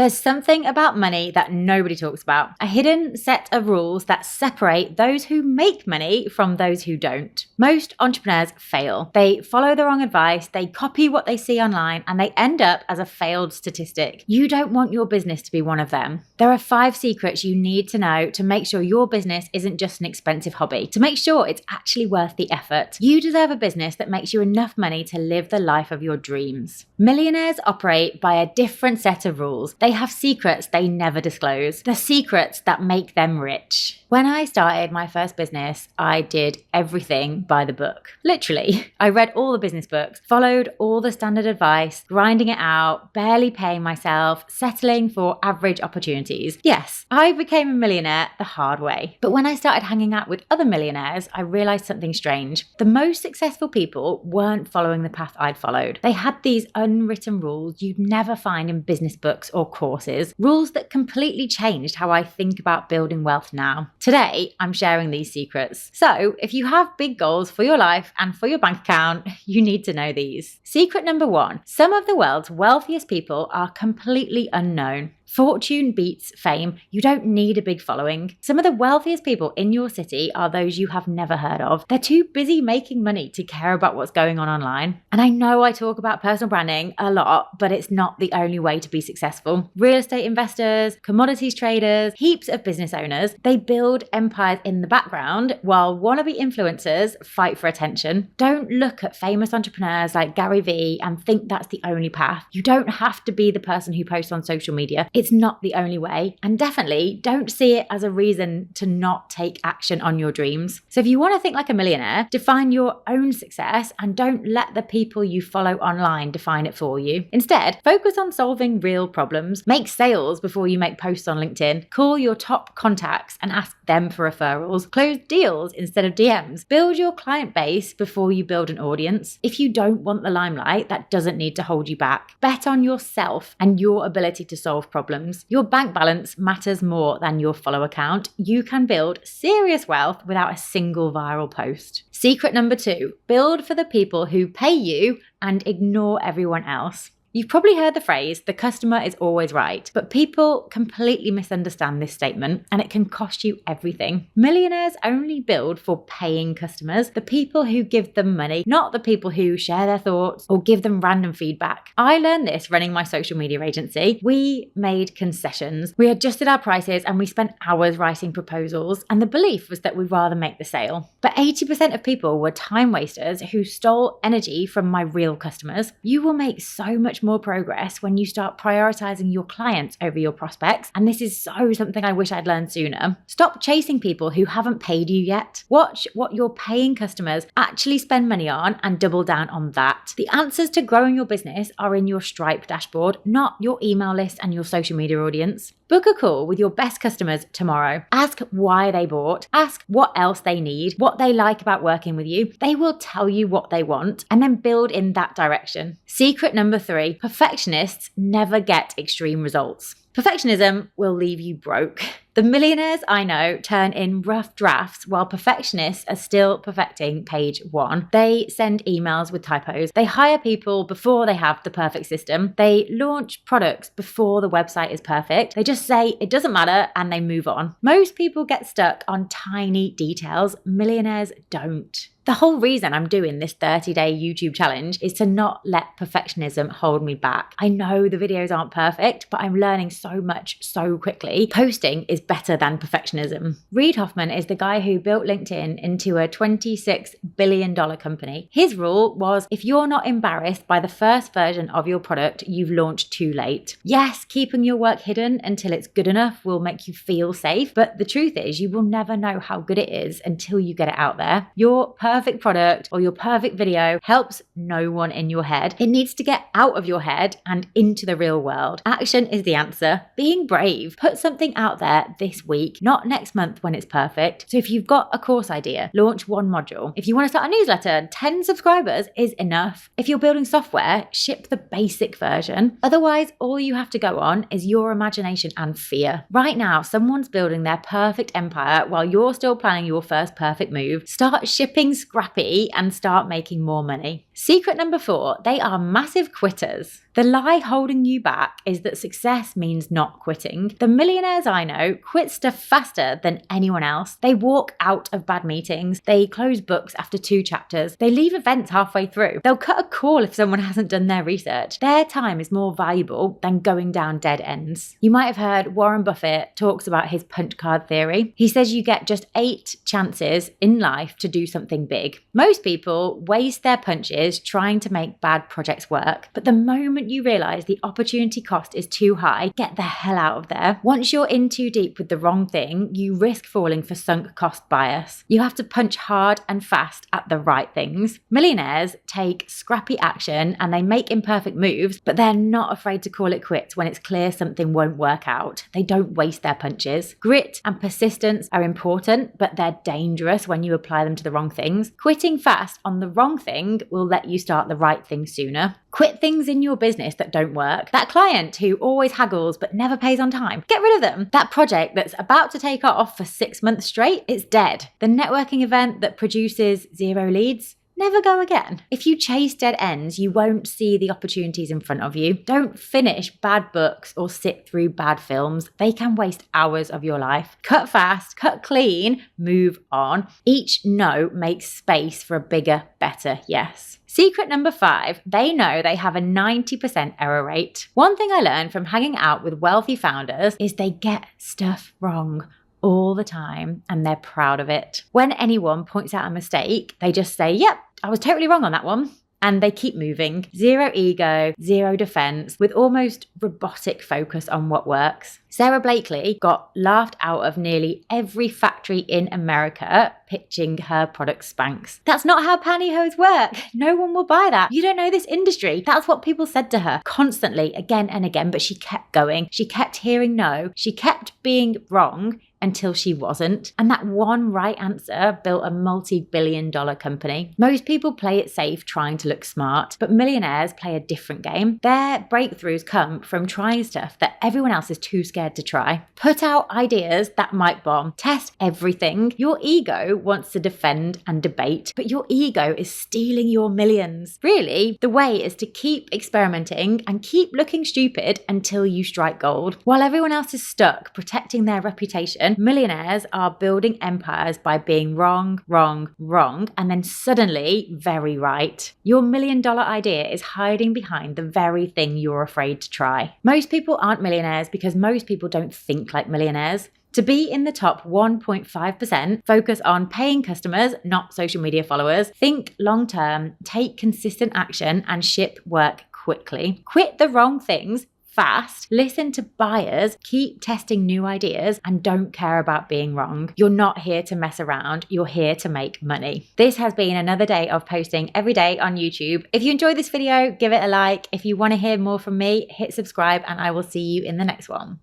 There's something about money that nobody talks about. A hidden set of rules that separate those who make money from those who don't. Most entrepreneurs fail. They follow the wrong advice, they copy what they see online, and they end up as a failed statistic. You don't want your business to be one of them. There are 5 secrets you need to know to make sure your business isn't just an expensive hobby, to make sure it's actually worth the effort. You deserve a business that makes you enough money to live the life of your dreams. Millionaires operate by a different set of rules. They have secrets they never disclose, the secrets that make them rich. When I started my first business, I did everything by the book. Literally, I read all the business books, followed all the standard advice, grinding it out, barely paying myself, settling for average opportunities. Yes, I became a millionaire the hard way. But when I started hanging out with other millionaires, I realized something strange. The most successful people weren't following the path I'd followed. They had these unwritten rules you'd never find in business books or courses, rules that completely changed how I think about building wealth now. Today, I'm sharing these secrets. So, if you have big goals for your life and for your bank account, you need to know these. Secret number 1, some of the world's wealthiest people are completely unknown. Fortune beats fame. You don't need a big following. Some of the wealthiest people in your city are those you have never heard of. They're too busy making money to care about what's going on online. And I know I talk about personal branding a lot, but it's not the only way to be successful. Real estate investors, commodities traders, heaps of business owners, they build empires in the background while wannabe influencers fight for attention. Don't look at famous entrepreneurs like Gary Vee and think that's the only path. You don't have to be the person who posts on social media. It's not the only way, and definitely don't see it as a reason to not take action on your dreams. So if you want to think like a millionaire, define your own success and don't let the people you follow online define it for you. Instead, focus on solving real problems. Make sales before you make posts on LinkedIn. Call your top contacts and ask them for referrals. Close deals instead of DMs. Build your client base before you build an audience. If you don't want the limelight, that doesn't need to hold you back. Bet on yourself and your ability to solve problems. Your bank balance matters more than your follower count. You can build serious wealth without a single viral post. Secret number 2, build for the people who pay you and ignore everyone else. You've probably heard the phrase, the customer is always right, but people completely misunderstand this statement and it can cost you everything. Millionaires only build for paying customers, the people who give them money, not the people who share their thoughts or give them random feedback. I learned this running my social media agency. We made concessions. We adjusted our prices and we spent hours writing proposals, and the belief was that we'd rather make the sale. But 80% of people were time wasters who stole energy from my real customers. You will make so much more progress when you start prioritizing your clients over your prospects. And this is so something I wish I'd learned sooner. Stop chasing people who haven't paid you yet. Watch what your paying customers actually spend money on and double down on that. The answers to growing your business are in your Stripe dashboard, not your email list and your social media audience. Book a call with your best customers tomorrow. Ask why they bought. Ask what else they need, what they like about working with you. They will tell you what they want, and then build in that direction. Secret number 3, perfectionists never get extreme results. Perfectionism will leave you broke. The millionaires I know turn in rough drafts while perfectionists are still perfecting page 1. They send emails with typos. They hire people before they have the perfect system. They launch products before the website is perfect. They just say it doesn't matter and they move on. Most people get stuck on tiny details. Millionaires don't. The whole reason I'm doing this 30-day YouTube challenge is to not let perfectionism hold me back. I know the videos aren't perfect, but I'm learning so much so quickly. Posting is better than perfectionism. Reid Hoffman is the guy who built LinkedIn into a $26 billion company. His rule was, if you're not embarrassed by the first version of your product, you've launched too late. Yes, keeping your work hidden until it's good enough will make you feel safe, but the truth is you will never know how good it is until you get it out there. Your perfect product or your perfect video helps no one in your head. It needs to get out of your head and into the real world. Action is the answer. Being brave. Put something out there this week, not next month when it's perfect. So if you've got a course idea, launch 1 module. If you want to start a newsletter, 10 subscribers is enough. If you're building software, ship the basic version. Otherwise, all you have to go on is your imagination and fear. Right now, someone's building their perfect empire while you're still planning your first perfect move. Start shipping scrappy and start making more money. Secret number 4, they are massive quitters. The lie holding you back is that success means not quitting. The millionaires I know quit stuff faster than anyone else. They walk out of bad meetings. They close books after 2 chapters. They leave events halfway through. They'll cut a call if someone hasn't done their research. Their time is more valuable than going down dead ends. You might have heard Warren Buffett talks about his punch card theory. He says you get just 8 chances in life to do something big. Most people waste their punches trying to make bad projects work, but the moment you realize the opportunity cost is too high, get the hell out of there. Once you're in too deep with the wrong thing, you risk falling for sunk cost bias. You have to punch hard and fast at the right things. Millionaires take scrappy action and they make imperfect moves, but they're not afraid to call it quits when it's clear something won't work out. They don't waste their punches. Grit and persistence are important, but they're dangerous when you apply them to the wrong things. Quitting fast on the wrong thing will let you start the right thing sooner. Quit things in your business that don't work. That client who always haggles but never pays on time, get rid of them. That project that's about to take off for 6 months straight, it's dead. The networking event that produces 0 leads, never go again. If you chase dead ends, you won't see the opportunities in front of you. Don't finish bad books or sit through bad films. They can waste hours of your life. Cut fast, cut clean, move on. Each no makes space for a bigger, better yes. Secret number 5, they know they have a 90% error rate. One thing I learned from hanging out with wealthy founders is they get stuff wrong all the time and they're proud of it. When anyone points out a mistake, they just say, yep, I was totally wrong on that one. And they keep moving. 0 ego, 0 defense, with almost robotic focus on what works. Sarah Blakely got laughed out of nearly every factory in America pitching her product Spanx. That's not how pantyhose work. No one will buy that. You don't know this industry. That's what people said to her constantly, again and again, but she kept going. She kept hearing no. She kept being wrong until she wasn't. And that one right answer built a multi-billion-dollar company. Most people play it safe trying to look smart, but millionaires play a different game. Their breakthroughs come from trying stuff that everyone else is too scared to try. Put out ideas that might bomb. Test everything. Your ego wants to defend and debate, but your ego is stealing your millions. Really, the way is to keep experimenting and keep looking stupid until you strike gold. While everyone else is stuck protecting their reputation, millionaires are building empires by being wrong, and then suddenly very right. Your $1 million idea is hiding behind the very thing you're afraid to try. Most people aren't millionaires because most people don't think like millionaires. To be in the top 1.5%, focus on paying customers, not social media followers. Think long-term, take consistent action, and ship work quickly. Quit the wrong things fast, listen to buyers, keep testing new ideas, and don't care about being wrong. You're not here to mess around, you're here to make money. This has been another day of posting every day on YouTube. If you enjoyed this video, give it a like. If you want to hear more from me, hit subscribe, and I will see you in the next one.